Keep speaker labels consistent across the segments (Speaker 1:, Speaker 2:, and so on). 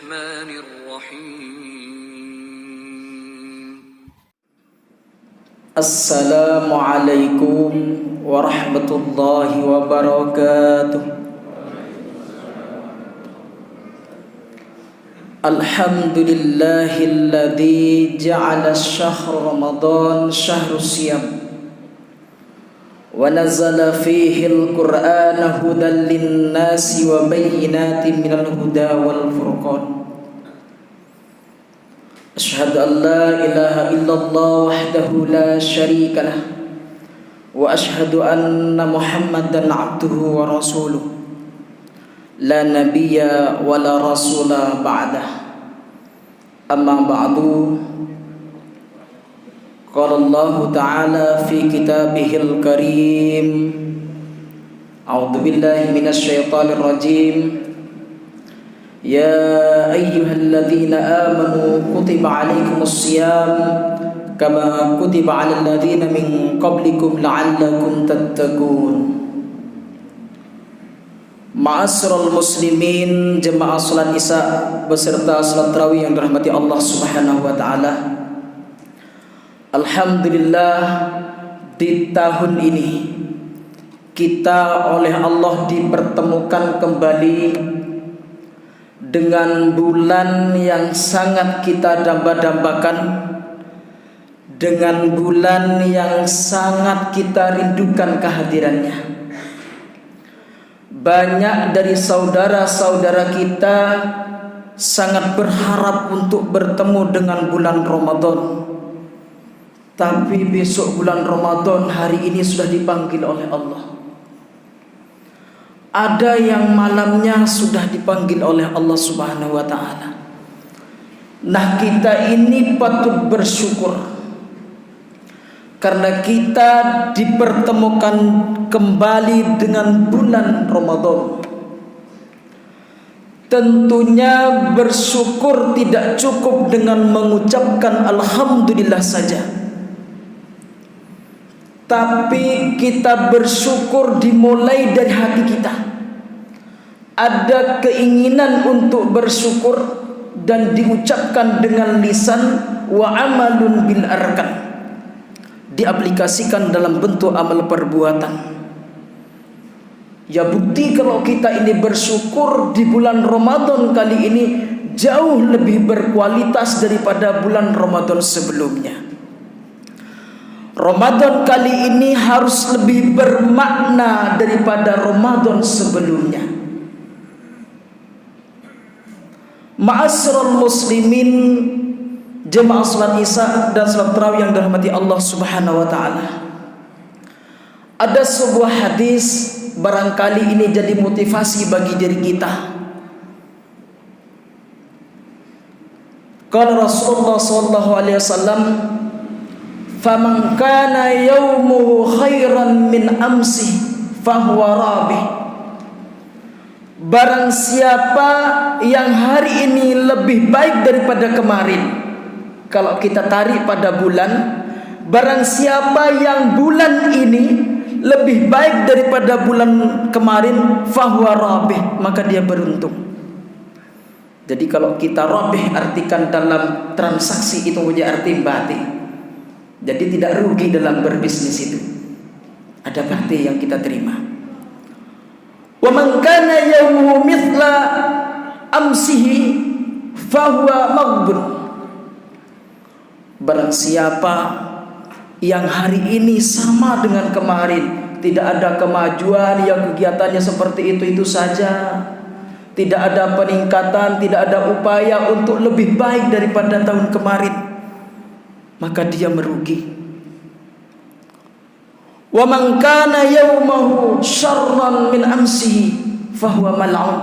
Speaker 1: الرحمن الرحيم
Speaker 2: السلام عليكم ورحمة الله وبركاته. الحمد لله الذي جعل الشهر رمضان شهر الصيام ونزل فيه القرآن هدى للناس وبينات من الهدى والفرقان. أشهد أن لا إله إلا الله وحده لا شريك له وأشهد أن محمدا عبده ورسوله لا نبي ولا رسول بعده. أما بعد، قال الله تعالى في كتابه الكريم: أعوذ بالله من الشيطان الرجيم. يا أيها الذين آمنوا كتب عليكم الصيام كما كتب على الذين من قبلكم لعلكم تتقون. Ma'asyiral muslimin, jemaah salat Isya beserta salat tarawih yang dirahmati Allah Subhanahu wa taala. Alhamdulillah, di tahun ini kita oleh Allah dipertemukan kembali dengan bulan yang sangat kita damba-dambakan, dengan bulan yang sangat kita rindukan kehadirannya. Banyak dari saudara-saudara kita sangat berharap untuk bertemu dengan bulan Ramadan. Tapi besok bulan Ramadan, hari ini sudah dipanggil oleh Allah. Ada yang malamnya sudah dipanggil oleh Allah Subhanahu wa taala. Nah, kita ini patut bersyukur karena kita dipertemukan kembali dengan bulan Ramadan. Tentunya bersyukur tidak cukup dengan mengucapkan alhamdulillah saja, tapi kita bersyukur dimulai dari hati kita. Ada keinginan untuk bersyukur dan diucapkan dengan lisan, wa amalun bil arkan, diaplikasikan dalam bentuk amal perbuatan. Ya, bukti kalau kita ini bersyukur di bulan Ramadan kali ini jauh lebih berkualitas daripada bulan Ramadan sebelumnya. Ramadan kali ini harus lebih bermakna daripada Ramadan sebelumnya. Ma'asyiral muslimin, jemaah salat Isya dan salat tarawih yang dirahmati Allah Subhanahu wa taala. Ada sebuah hadis, barangkali ini jadi motivasi bagi diri kita. Qala Rasulullah sallallahu alaihi wasallam, "Faman kana yaumuhu khairan min amsi fahuwa rabih." Barang siapa yang hari ini lebih baik daripada kemarin, kalau kita tarik pada bulan, barang siapa yang bulan ini lebih baik daripada bulan kemarin, fahuwa rabih, maka dia beruntung. Jadi kalau kita rabih artikan dalam transaksi itu punya arti batin. Jadi tidak rugi dalam berbisnis itu. Ada batin yang kita terima. Wa man kana yawmuhu mithla amsihi fahuwa maghbun. Barang siapa yang hari ini sama dengan kemarin, tidak ada kemajuan, yang kegiatannya seperti itu saja, tidak ada peningkatan, tidak ada upaya untuk lebih baik daripada tahun kemarin, maka dia merugi. Wa man kana yawmahu syarran min amsihi fahuwa mal'un.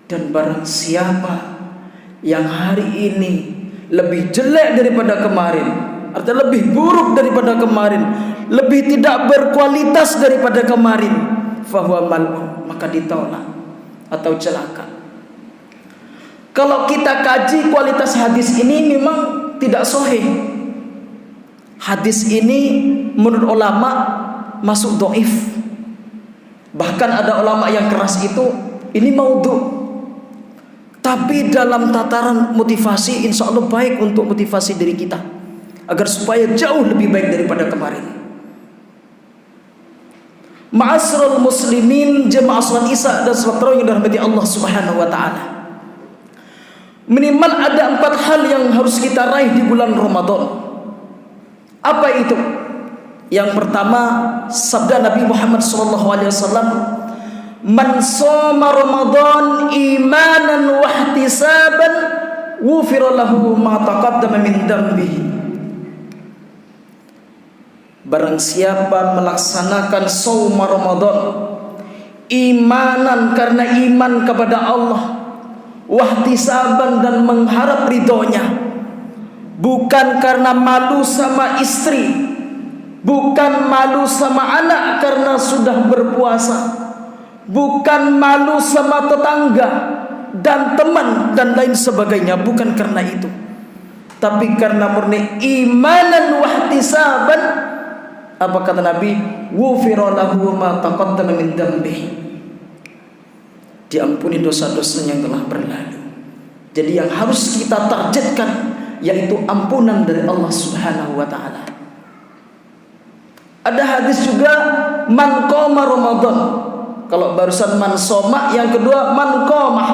Speaker 2: Dan barang siapa yang hari ini lebih jelek daripada kemarin, artinya lebih buruk daripada kemarin, lebih tidak berkualitas daripada kemarin, fahuwa mal'un, maka ditolak atau celaka. Kalau kita kaji kualitas hadis ini memang tidak sahih. Hadis ini menurut ulama masuk dhaif. Bahkan ada ulama yang keras itu ini maudhu. Tapi dalam tataran motivasi, insya Allah baik untuk motivasi diri kita agar supaya jauh lebih baik daripada kemarin. Ma'asyiral muslimin, jemaah salat Isya dan salat tarawih yang dirahmati Allah Subhanahu wa taala. Minimal ada 4 hal yang harus kita raih di bulan Ramadan. Apa itu? Yang pertama, sabda Nabi Muhammad SAW, "Man shoma Ramadan imanan wa ihtisaban, ghufira lahu ma taqaddama min dambihi." Barang siapa melaksanakan shaum Ramadan imanan, karena iman kepada Allah, wahtisaban, dan mengharap ridhonya, bukan karena malu sama istri, bukan malu sama anak karena sudah berpuasa, bukan malu sama tetangga dan teman dan lain sebagainya, bukan karena itu, tapi karena murni imanan wahtisaban. Apa kata Nabi? Ghufira lahu ma taqaddama min dambihi. Diampuni dosa-dosanya yang telah berlalu. Jadi yang harus kita targetkan yaitu ampunan dari Allah Subhanahu wa taala. Ada hadis juga, man qoma Ramadan. Kalau barusan man soma, yang kedua man qomah.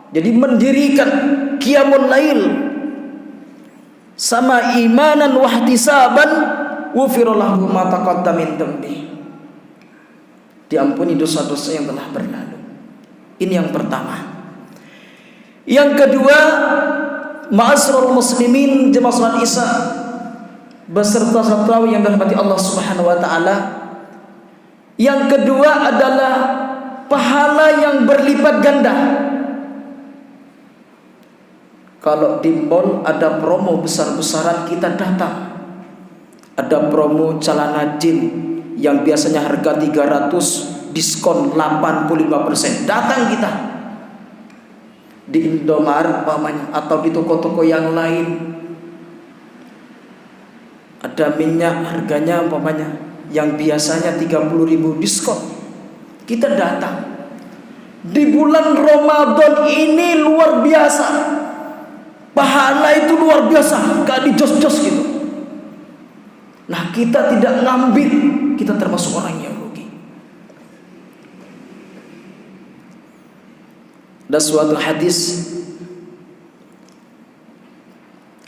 Speaker 2: Jadi mendirikan qiyamul lail sama imanan wahtisaban, ghufira lahu ma taqaddama min dambi. Diampuni dosa-dosa yang telah berlalu. Ini yang pertama. Yang kedua, ma'asyiral muslimin, jemaah salat Isya beserta salat tarawih yang dirahmati Allah Subhanahu wa taala. Yang kedua adalah pahala yang berlipat ganda. Kalau di mall ada promo besar-besaran, kita datang. Ada promo celana jeans yang biasanya harga 300 diskon 85%. Datang kita di Indomaret pamannya, atau di toko-toko yang lain. Ada minyak harganya pamannya yang biasanya 30.000 diskon. Kita datang. Di bulan Ramadan ini luar biasa. Pahala itu luar biasa, gak dijos-jos gitu. Nah, kita tidak ngambil, kita termasuk orang yang rugi. Ada suatu hadis,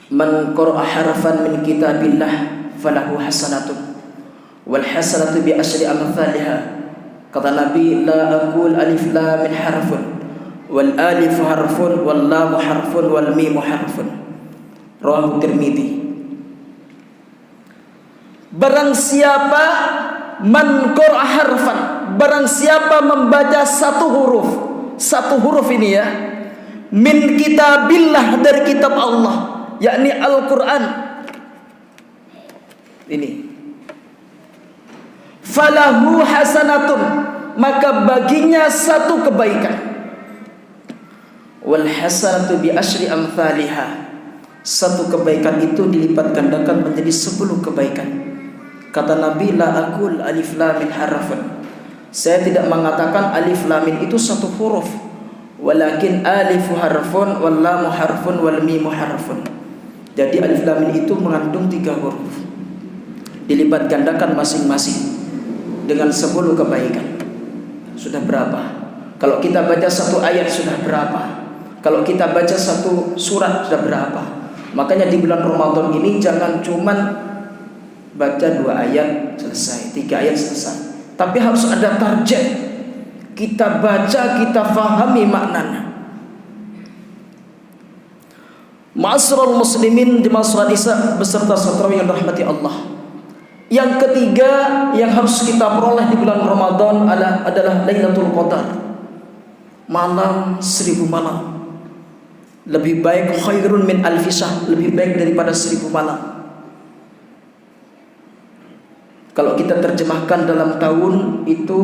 Speaker 2: man qara'a harfan min kitabillah falahu hasanatun wal hasanatu bi asyri amsalha. Kata Nabi, la aqul alif lam min harfun wal alif harfun wal lam harfun wal mim harfun. Rawahu Tirmidzi. Barang siapa man qara'a harfan, barang siapa membaca satu huruf ini ya, min kitabillah, dari kitab Allah, yakni Al-Quran ini, falahu hasanatun, maka baginya satu kebaikan, wal hasanatu bi asyri amsalha, satu kebaikan itu dilipat gandakan menjadi 10 kebaikan. Kata Nabi, la aqul alif lam min harfun, saya tidak mengatakan alif lam min itu satu huruf, walakin alifu harfun wal lam harfun wal mim harfun. Jadi alif lam min itu mengandung 3 huruf, dilipat gandakan masing-masing dengan 10 kebaikan. Sudah berapa? Kalau kita baca satu ayat sudah berapa? Kalau kita baca satu surat sudah berapa? Makanya di bulan Ramadan ini jangan cuman baca 2 ayat selesai, 3 ayat selesai, tapi harus ada target. Kita baca, kita fahami maknanya. Ma'asyiral muslimin, jemaah salat Isya beserta salat tarawih yang dirahmati Allah. Yang ketiga yang harus kita peroleh di bulan Ramadan adalah Lailatul Qadar, malam 1000 malam. Lebih baik khairun min alfi syahr, lebih baik daripada 1000 malam. Kalau kita terjemahkan dalam tahun itu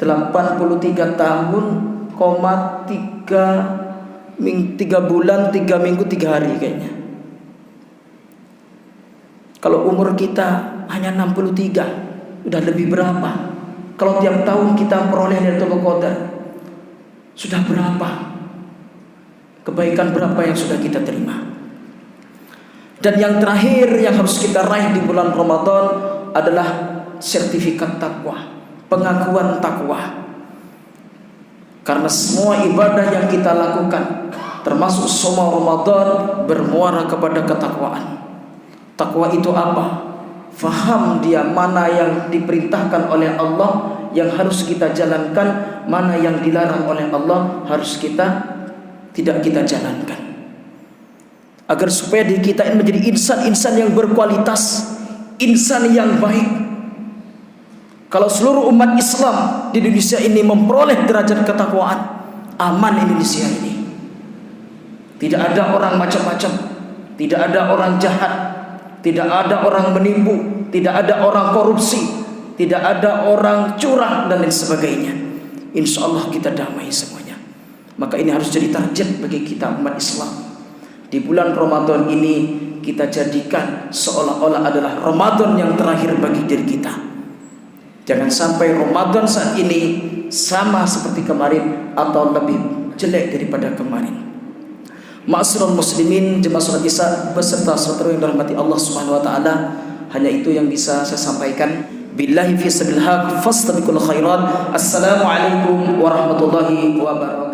Speaker 2: 83 tahun, 3 bulan, 3 minggu, 3 hari kayaknya. Kalau umur kita hanya 63, udah lebih berapa? Kalau tiap tahun kita peroleh Lailatul Qadar, sudah berapa? Kebaikan berapa yang sudah kita terima? Dan yang terakhir yang harus kita raih di bulan Ramadan adalah sertifikat takwa, pengakuan takwa. Karena semua ibadah yang kita lakukan, termasuk semua Ramadan, bermuara kepada ketakwaan. Takwa itu apa? Faham dia mana yang diperintahkan oleh Allah yang harus kita jalankan, mana yang dilarang oleh Allah harus tidak kita jalankan. Agar supaya diri kita ini menjadi insan-insan yang berkualitas, insan yang baik. Kalau seluruh umat Islam di Indonesia ini memperoleh derajat ketakwaan, aman Indonesia ini. Tidak ada orang macam-macam, tidak ada orang jahat, tidak ada orang menipu, tidak ada orang korupsi, tidak ada orang curang dan lain sebagainya. Insya Allah kita damai semuanya. Maka ini harus jadi target bagi kita umat Islam. Di bulan Ramadan ini kita jadikan seolah-olah adalah Ramadan yang terakhir bagi diri kita. Jangan sampai Ramadan saat ini sama seperti kemarin atau lebih jelek daripada kemarin. Ma'asyiral muslimin, jemaah salat Isya beserta saudara yang dirahmati Allah Subhanahu wa taala, hanya itu yang bisa saya sampaikan. Billahi fi sabilillah fastabiqul khairat. Assalamualaikum warahmatullahi wabarakatuh.